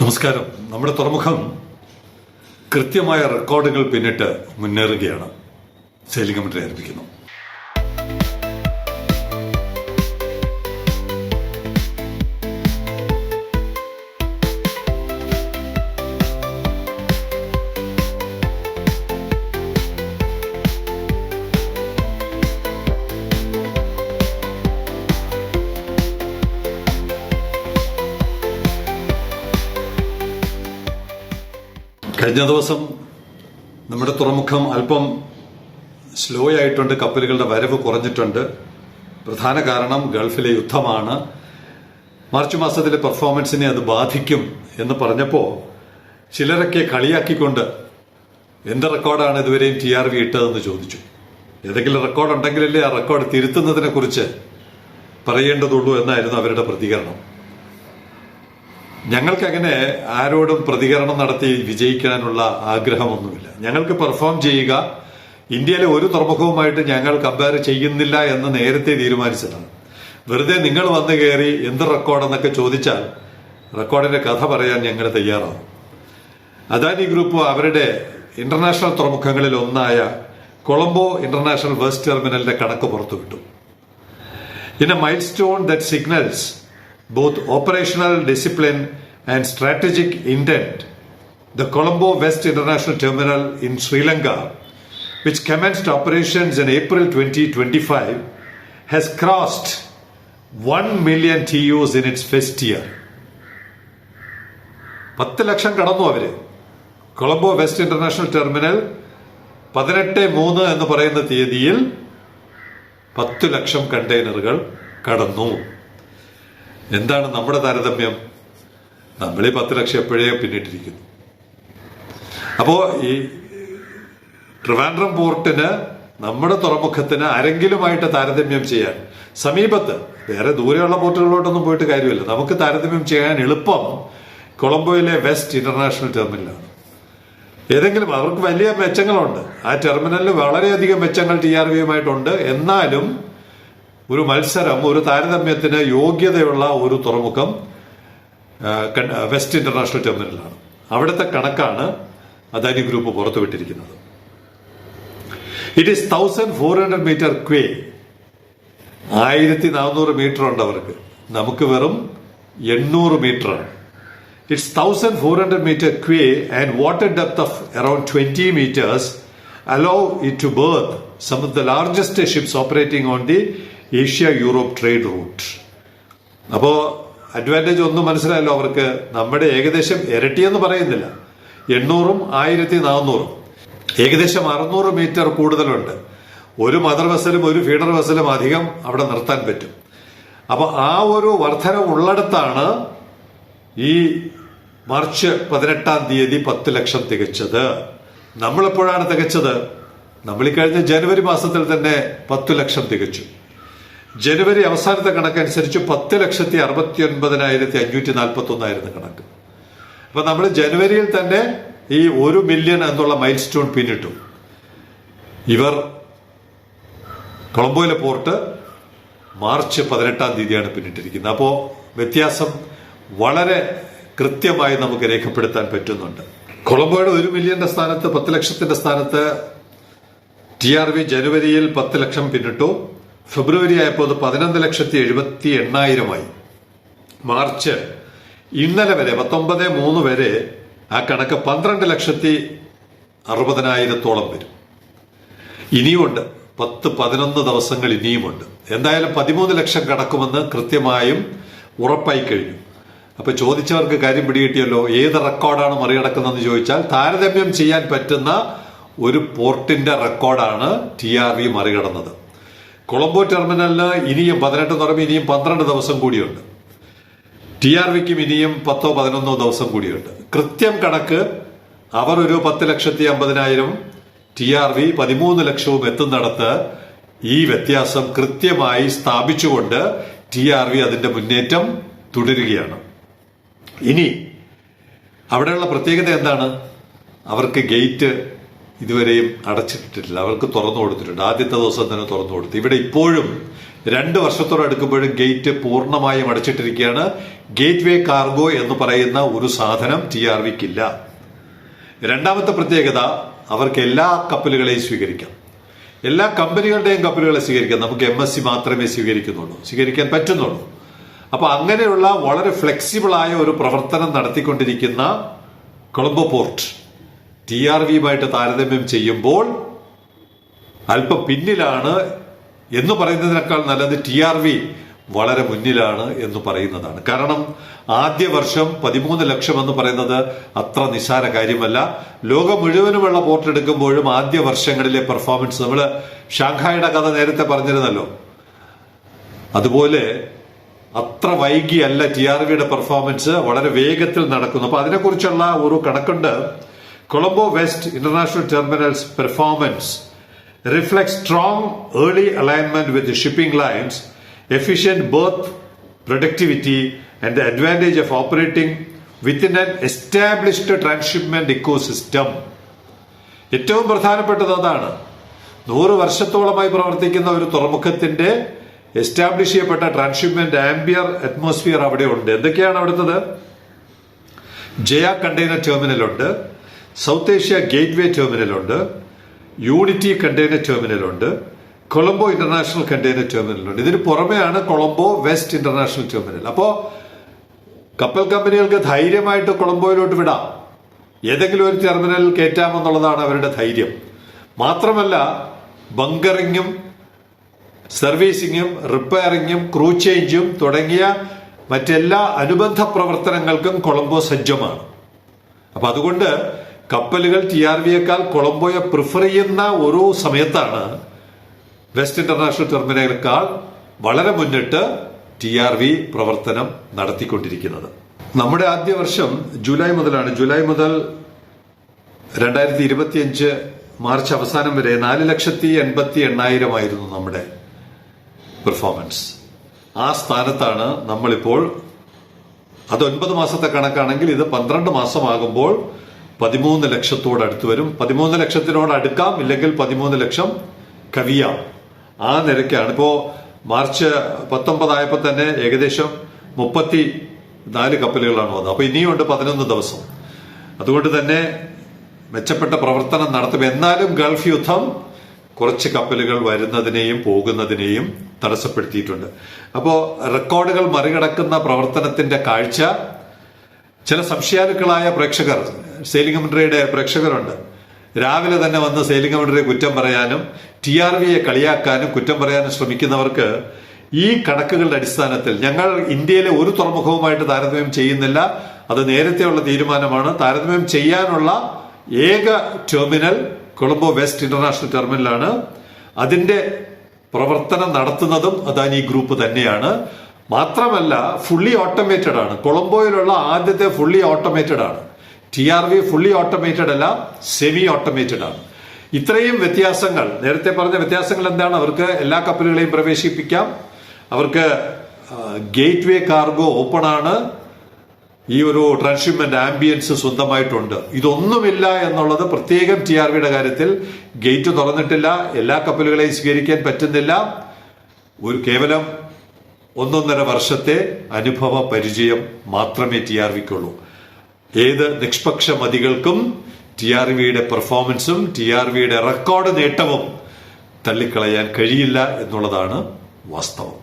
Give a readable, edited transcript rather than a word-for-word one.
നമസ്കാരം. നമ്മുടെ തുറമുഖം കൃത്യമായ റെക്കോർഡുകൾ പിന്നിട്ട് മുന്നേറുകയാണ്. സെയിലിംഗ് കമന്ററി ആരംഭിക്കുന്നു. കഴിഞ്ഞ ദിവസം നമ്മുടെ തുറമുഖം അല്പം സ്ലോ ആയിട്ടുണ്ട്. കപ്പലുകളുടെ വരവ് കുറഞ്ഞിട്ടുണ്ട്. പ്രധാന കാരണം ഗൾഫിലെ യുദ്ധമാണ്. മാർച്ച് മാസത്തിലെ പെർഫോമൻസിനെ അത് ബാധിക്കും എന്ന് പറഞ്ഞപ്പോൾ ചിലരൊക്കെ കളിയാക്കിക്കൊണ്ട് എന്ത് റെക്കോർഡാണ് ഇതുവരെയും TRV ഇട്ടതെന്ന് ചോദിച്ചു. ഏതെങ്കിലും റെക്കോർഡ് ഉണ്ടെങ്കിലല്ലേ ആ റെക്കോർഡ് തിരുത്തുന്നതിനെ കുറിച്ച് പറയേണ്ടതുള്ളൂ എന്നായിരുന്നു അവരുടെ പ്രതികരണം. ഞങ്ങൾക്കങ്ങനെ ആരോടും പ്രതികരണം നടത്തി വിജയിക്കാനുള്ള ആഗ്രഹമൊന്നുമില്ല. ഞങ്ങൾക്ക് പെർഫോം ചെയ്യുക, ഇന്ത്യയിലെ ഒരു തുറമുഖവുമായിട്ട് ഞങ്ങൾ കമ്പയർ ചെയ്യുന്നില്ല എന്ന് നേരത്തെ തീരുമാനിച്ചതാണ്. വെറുതെ നിങ്ങൾ വന്നു കയറി എന്ത് റെക്കോർഡെന്നൊക്കെ ചോദിച്ചാൽ റെക്കോർഡിന്റെ കഥ പറയാൻ ഞങ്ങൾ തയ്യാറാവും. അദാനി ഗ്രൂപ്പ് അവരുടെ ഇന്റർനാഷണൽ തുറമുഖങ്ങളിൽ ഒന്നായ കൊളംബോ ഇന്റർനാഷണൽ വെസ്റ്റ് ടെർമിനലിന്റെ കണക്ക് പുറത്തുവിട്ടു. In A mile stone that signals both operational discipline and strategic intent, the Colombo West International Terminal in Sri Lanka, which commenced operations in April 2025, has crossed 1 million TEUs in its first year. 10 ലക്ഷം കടന്നു അവര്. Colombo West international terminal 18/3 എന്ന് പറയുന്ന തീയതിയിൽ 10 ലക്ഷം കണ്ടെയ്നറുകൾ കടന്നു. എന്താണ് നമ്മുടെ താരതമ്യം? നമ്മളീ 10 ലക്ഷം എപ്പോഴേ പിന്നിട്ടിരിക്കുന്നു. അപ്പോ ഈ ട്രിവാൻഡ്രം പോർട്ടിന് നമ്മുടെ തുറമുഖത്തിന് ആരെങ്കിലുമായിട്ട് താരതമ്യം ചെയ്യാൻ സമീപത്ത്, വേറെ ദൂരെയുള്ള പോർട്ടുകളിലോട്ടൊന്നും പോയിട്ട് കാര്യമില്ല, നമുക്ക് താരതമ്യം ചെയ്യാൻ എളുപ്പം കൊളംബോയിലെ വെസ്റ്റ് ഇന്റർനാഷണൽ ടെർമിനലാണ്. ഏതെങ്കിലും അവർക്ക് വലിയ മെച്ചങ്ങളുണ്ട്. ആ ടെർമിനലിൽ വളരെയധികം മെച്ചങ്ങൾ TRVയുമായിട്ടുണ്ട്. എന്നാലും ഒരു മത്സരം, ഒരു താരതമ്യത്തിന് യോഗ്യതയുള്ള ഒരു തുറമുഖം വെസ്റ്റ് ഇന്റർനാഷണൽ ടെർമിനലാണ്. അവിടുത്തെ കണക്കാണ് അദാനി ഗ്രൂപ്പ് പുറത്തുവിട്ടിരിക്കുന്നത്. It is 1400 metre quay. 1400 metre ഉണ്ട് അവർക്ക്. നമുക്ക് വെറും 800 മീറ്ററാണ്. It's 1400 metre quay and water depth of around 20 metres allow it to berth some of the largest ships operating on the Asia-Europe trade root. അപ്പോ അഡ്വാൻറ്റേജ് ഒന്നും മനസ്സിലായല്ലോ അവർക്ക്. നമ്മുടെ ഏകദേശം ഇരട്ടിയെന്ന് പറയുന്നില്ല, 800ഉം 1400ഉം ഏകദേശം 600 മീറ്റർ കൂടുതലുണ്ട്. ഒരു മദർ വെസലും ഒരു ഫീഡർ വെസലും അധികം അവിടെ നിർത്താൻ പറ്റും. അപ്പൊ ആ ഒരു വർധനം ഉള്ളിടത്താണ് ഈ മാർച്ച് 18-ാം തീയതി 10 ലക്ഷം തികച്ചത്. നമ്മളെപ്പോഴാണ് തികച്ചത്? നമ്മൾ ഈ കഴിഞ്ഞ ജനുവരി മാസത്തിൽ തന്നെ 10 ലക്ഷം തികച്ചു. ജനുവരി അവസാനത്തെ കണക്കനുസരിച്ച് 10,69,541 ആയിരുന്നു കണക്ക്. അപ്പൊ നമ്മൾ ജനുവരിയിൽ തന്നെ ഈ 1 മില്യൺ എന്നുള്ള മൈൽ സ്റ്റോൺ പിന്നിട്ടു. ഇവർ കൊളംബോയിലെ പോർട്ട് മാർച്ച് 18-ാം തീയതിയാണ് പിന്നിട്ടിരിക്കുന്നത്. അപ്പോ വ്യത്യാസം വളരെ കൃത്യമായി നമുക്ക് രേഖപ്പെടുത്താൻ പറ്റുന്നുണ്ട്. കൊളംബോയുടെ 1 മില്യന്റെ സ്ഥാനത്ത് 10 ലക്ഷത്തിന്റെ സ്ഥാനത്ത് TRV ജനുവരിയിൽ 10 ലക്ഷം പിന്നിട്ടു. ഫെബ്രുവരി ആയപ്പോൾ അത് 11,78,000 മാർച്ച് ഇന്നലെ വരെ 19/3 വരെ ആ കണക്ക് 12,60,000 വരും. ഇനിയുമുണ്ട് 10-11 ദിവസങ്ങൾ ഇനിയുമുണ്ട്. എന്തായാലും 13 ലക്ഷം കടക്കുമെന്ന് കൃത്യമായും ഉറപ്പായി കഴിഞ്ഞു. അപ്പൊ ചോദിച്ചവർക്ക് കാര്യം പിടികിട്ടിയല്ലോ. ഏത് റെക്കോർഡാണ് മറികടക്കുന്നതെന്ന് ചോദിച്ചാൽ താരതമ്യം ചെയ്യാൻ പറ്റുന്ന ഒരു പോർട്ടിന്റെ റെക്കോർഡാണ് TRV മറികടന്നത്. കൊളംബോ ടെർമിനലിന് ഇനിയും 18 എന്ന് ഇനിയും 12 ദിവസം കൂടിയുണ്ട്. TRVക്കും ഇനിയും 10-11 ദിവസം കൂടിയുണ്ട്. കൃത്യം കണക്ക് അവർ ഒരു 10,50,000, TRV 13 ലക്ഷവും എത്തുന്നിടത്ത് ഈ വ്യത്യാസം കൃത്യമായി സ്ഥാപിച്ചുകൊണ്ട് TRV അതിന്റെ മുന്നേറ്റം തുടരുകയാണ്. ഇനി അവിടെയുള്ള പ്രത്യേകത എന്താണ്? അവർക്ക് ഗേറ്റ് ഇതുവരെയും അടച്ചിട്ടിട്ടില്ല. അവർക്ക് തുറന്നു കൊടുത്തിട്ടുണ്ട്. ആദ്യത്തെ ദിവസം തന്നെ തുറന്നു കൊടുത്തു. ഇവിടെ ഇപ്പോഴും 2 വർഷത്തോടെ അടുക്കുമ്പോഴും ഗേറ്റ് പൂർണ്ണമായും അടച്ചിട്ടിരിക്കുകയാണ്. ഗേറ്റ് വേ കാർഗോ എന്ന് പറയുന്ന ഒരു സാധനം TRVക്കില്ല. രണ്ടാമത്തെ പ്രത്യേകത, അവർക്ക് എല്ലാ കപ്പലുകളെയും സ്വീകരിക്കാം. എല്ലാ കമ്പനികളുടെയും കപ്പലുകളെ സ്വീകരിക്കാം. നമുക്ക് MSC മാത്രമേ സ്വീകരിക്കാൻ പറ്റുന്നുള്ളൂ. അപ്പൊ അങ്ങനെയുള്ള വളരെ ഫ്ലെക്സിബിൾ ആയ ഒരു പ്രവർത്തനം നടത്തിക്കൊണ്ടിരിക്കുന്ന കൊളംബോ പോർട്ട് TRVയുമായിട്ട് താരതമ്യം ചെയ്യുമ്പോൾ അല്പം പിന്നിലാണ് എന്ന് പറയുന്നതിനേക്കാൾ നല്ലത് TRV വളരെ മുന്നിലാണ് എന്ന് പറയുന്നതാണ്. കാരണം ആദ്യ വർഷം 13 ലക്ഷം എന്ന് പറയുന്നത് അത്ര നിസ്സാര കാര്യമല്ല. ലോകം മുഴുവനുമുള്ള പോർട്ട് എടുക്കുമ്പോഴും ആദ്യ വർഷങ്ങളിലെ പെർഫോമൻസ്, നമ്മൾ ഷാങ്ഹായുടെ കഥ നേരത്തെ പറഞ്ഞിരുന്നല്ലോ, അതുപോലെ അത്ര വൈകിയല്ല TRVയുടെ പെർഫോമൻസ്, വളരെ വേഗത്തിൽ നടക്കുന്നു. അപ്പൊ അതിനെക്കുറിച്ചുള്ള ഒരു കണക്കുണ്ട്. Colombo West International Terminals performance reflects strong early alignment with the shipping lines, efficient berth productivity, and the advantage of operating within an established transshipment ecosystem. ഏറ്റവും പ്രധാനപ്പെട്ടത് അതാണ്. 100 വർഷത്തോളമായി പ്രവർത്തിക്കുന്ന ഒരു തുറമുഖത്തിന്റെ എസ്റ്റാബ്ലിഷ് ചെയ്യപ്പെട്ട ട്രാൻസ്ഷിപ്മെന്റ് ആംബിയർ അറ്റ്മോസ്ഫിയർ അവിടെ ഉണ്ട്. എന്തൊക്കെയാണ് അവിടുത്തത്? ജയ കണ്ടെയ്നർ ടെർമിനൽ ഉണ്ട്, സൗത്ത് ഏഷ്യ ഗേറ്റ് വേ ടെർമിനൽ ഉണ്ട്, യൂണിറ്റി കണ്ടെയ്നർ ടെർമിനൽ ഉണ്ട്, കൊളംബോ ഇന്റർനാഷണൽ കണ്ടെയ്നർ ടെർമിനൽ ഉണ്ട്. ഇതിന് പുറമെയാണ് കൊളംബോ വെസ്റ്റ് ഇന്റർനാഷണൽ ടെർമിനൽ. അപ്പോ കപ്പൽ കമ്പനികൾക്ക് ധൈര്യമായിട്ട് കൊളംബോയിലോട്ട് വിടാം, ഏതെങ്കിലും ഒരു ടെർമിനലിൽ കയറ്റാമെന്നുള്ളതാണ് അവരുടെ ധൈര്യം. മാത്രമല്ല ബങ്കറിങ്ങും സർവീസിങ്ങും റിപ്പയറിങ്ങും ക്രൂ ചേഞ്ചും തുടങ്ങിയ മറ്റെല്ലാ അനുബന്ധ പ്രവർത്തനങ്ങൾക്കും കൊളംബോ സജ്ജമാണ്. അപ്പൊ അതുകൊണ്ട് കപ്പലുകൾ TRVയേക്കാൾ കൊളംബോയെ പ്രിഫർ ചെയ്യുന്ന ഒരു സമയത്താണ് വെസ്റ്റ് ഇന്റർനാഷണൽ ടെർമിനലിനേക്കാൾ വളരെ മുന്നിട്ട് TRV പ്രവർത്തനം നടത്തിക്കൊണ്ടിരിക്കുന്നത്. നമ്മുടെ ആദ്യ വർഷം ജൂലൈ മുതലാണ്. ജൂലൈ മുതൽ 2025 മാർച്ച് അവസാനം വരെ 4,80,800 ആയിരുന്നു നമ്മുടെ പെർഫോമൻസ്. ആ സ്ഥാനത്താണ് നമ്മളിപ്പോൾ. അത് 9 മാസത്തെ കണക്കാണെങ്കിൽ ഇത് 12 മാസമാകുമ്പോൾ 13 ലക്ഷത്തോടടുത്ത് വരും. 13 ലക്ഷത്തിനോട് അടുക്കാം, ഇല്ലെങ്കിൽ 13 ലക്ഷം കവിയാം. ആ നിരക്കാണ്. ഇപ്പോ മാർച്ച് 19 ആയപ്പോൾ തന്നെ ഏകദേശം 34 കപ്പലുകളാണ് വന്നത്. അപ്പൊ ഇനിയുണ്ട് 11 ദിവസം. അതുകൊണ്ട് തന്നെ മെച്ചപ്പെട്ട പ്രവർത്തനം നടത്തും. എന്നാലും ഗൾഫ് യുദ്ധം കുറച്ച് കപ്പലുകൾ വരുന്നതിനെയും പോകുന്നതിനെയും തടസ്സപ്പെടുത്തിയിട്ടുണ്ട്. അപ്പോ റെക്കോർഡുകൾ മറികടക്കുന്ന പ്രവർത്തനത്തിന്റെ കാഴ്ച ചില സംശയാലുക്കളായ പ്രേക്ഷകർ, സെയിലിംഗ് കമന്ററിയുടെ പ്രേക്ഷകരുണ്ട്. രാവിലെ തന്നെ വന്ന് സെയിലിംഗ് കമന്ററിയെ കുറ്റം പറയാനും TRVയെ കളിയാക്കാനും കുറ്റം പറയാനും ശ്രമിക്കുന്നവർക്ക് ഈ കണക്കുകളുടെ അടിസ്ഥാനത്തിൽ ഞങ്ങൾ ഇന്ത്യയിലെ ഒരു തുറമുഖവുമായിട്ട് താരതമ്യം ചെയ്യുന്നില്ല, അത് നേരത്തെയുള്ള തീരുമാനമാണ്. താരതമ്യം ചെയ്യാനുള്ള ഏക ടെർമിനൽ കൊളംബോ വെസ്റ്റ് ഇന്റർനാഷണൽ ടെർമിനലാണ്. അതിന്റെ പ്രവർത്തനം നടത്തുന്നതും അദാനി ഗ്രൂപ്പ് തന്നെയാണ്. മാത്രമല്ല ഫുള്ളി ഓട്ടോമേറ്റഡ് ആണ്. കൊളംബോയിലുള്ള ആദ്യത്തെ ഫുള്ളി ഓട്ടോമേറ്റഡ് ആണ്. TRV ഫുള്ളി ഓട്ടോമേറ്റഡ് അല്ല, സെമി ഓട്ടോമേറ്റഡ് ആണ്. ഇത്രയും വ്യത്യാസങ്ങൾ, നേരത്തെ പറഞ്ഞ വ്യത്യാസങ്ങൾ എന്താണ്? അവർക്ക് എല്ലാ കപ്പലുകളെയും പ്രവേശിപ്പിക്കാം, അവർക്ക് ഗേറ്റ് വേ കാർഗോ ഓപ്പൺ ആണ്, ഈ ഒരു ട്രാൻസ്ഷിപ്മെന്റ് ആംബിയൻസ് സ്വന്തമായിട്ടുണ്ട്. ഇതൊന്നുമില്ല എന്നുള്ളത് പ്രത്യേകം TRVയുടെ കാര്യത്തിൽ. ഗേറ്റ് തുറന്നിട്ടില്ല, എല്ലാ കപ്പലുകളെയും സ്വീകരിക്കാൻ പറ്റുന്നില്ല. ഒരു കേവലം 1.5 വർഷത്തെ അനുഭവ പരിചയം മാത്രമേ TRVക്കുള്ളൂ. ഏത് നിഷ്പക്ഷ മതികൾക്കും TRVയുടെ പെർഫോമൻസും TRVയുടെ റെക്കോർഡ് നേട്ടവും തള്ളിക്കളയാൻ കഴിയില്ല എന്നുള്ളതാണ് വാസ്തവം.